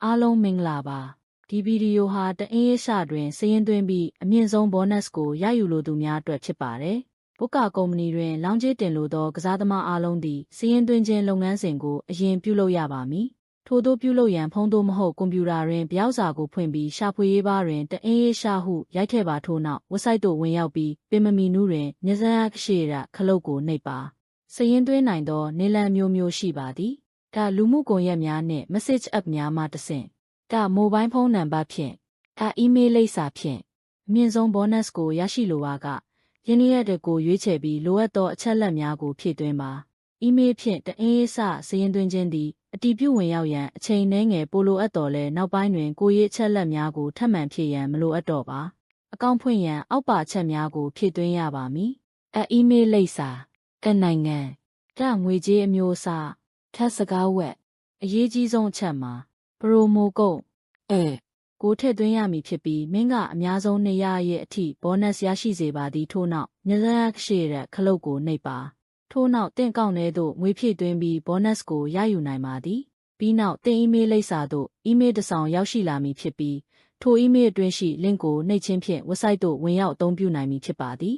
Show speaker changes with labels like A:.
A: အားလုံးမင်္ဂလာပါဒီဗီဒီယိုဟာတအင်းရရှာတွင်စာရင်းသွင်းပြီးအမြင့်ဆုံး bonus ကိုရယူလိုသူများအတွက်ဖြစ်ပါတယ်ဘုကာကုမ္ပဏီတွင်လောင်းကျေးတင်လိုသောကစားသမားအားလုံးသည်စာရင်းသွင်းခြင်းလုပ်ငန်းစဉ်ကိုအရင်ပြုလုပ်ရပါမည်ထို့သောပြုလုပ်ရန်ဖုန်းသို့မဟုတ်ကွန်ပျူတာတွင်ပြောက်စာကိုဖွင့်ပြီးရှာဖွေရေးဘားတွင်တအင်းရရှာဟုရိုက်ထည့်ပါထို့နောက် website သို့ဝင်ရောက်ပြီးပင်မမီနူးတွင်ညဇန်အခရှိရခလုတ်ကိုနှိပ်ပါစာရင်းသွင်းနိုင်သောနေလန်မျိုးမျိုးရှိပါသည်ဒါလူမှုကွန်ရက်များနှင့် message app များမှတဆင့်ဒါမိုဘိုင်းဖုန်းနံပါတ်ဖြင့်အီးမေးလ်လိပ်စာဖြင့်အမြင့်ဆုံး bonus ကိုရရှိလိုပါကယင်းရက်ကိုရွေးချယ်ပြီးလိုအပ်သောအချက်အလက်များကိုဖြည့်သွင်းပါအီးမေးလ်ဖြင့်တအင်းရေးစာရင်းသွင်းခြင်းသည်အတည်ပြုဝင်ရောက်ရန်အချိန်နည်းငယ်ပိုလိုအပ်တော်လဲနောက်ပိုင်းတွင်ကိုရေးအချက်လက်များကိုထပ်မံဖြည့်ရန်မလိုအပ်တော့ပါအကောင့်ဖွင့်ရန်အောက်ပါအချက်များကိုဖြည့်သွင်းရပါမည်အီးမေးလ်လိပ်စာနိုင်ငံငွေကြေးအမျိုးအစားထပ်စကားဝက်အရေးကြီးဆုံးအချက်မှာပရိုမိုကုတ်ကိုထည့်သွင်းရမည်ဖြစ်ပြီးမင်းကအများဆုံး200ရဲ့အထိ bonus ရရှိစေပါသည်ထို့နောက်ညဇန်အခရှိရခလုတ်ကိုနှိပ်ပါထို့နောက်တင့်ကောက်ထဲသို့ငွေဖြည့်သွင်းပြီး bonus ကိုရယူနိုင်ပါသည်ပြီးနောက်တင်အီးမေးလ်လိပ်စာသို့အီးမေးလ်တစ်စောင်ရောက်ရှိလာမည်ဖြစ်ပြီးထိုအီးမေးလ်အတွင်းရှိ link ကိုနှိပ်ခြင်းဖြင့် website သို့ဝင်ရောက်အသုံးပြုနိုင်မည်ဖြစ်ပါသည်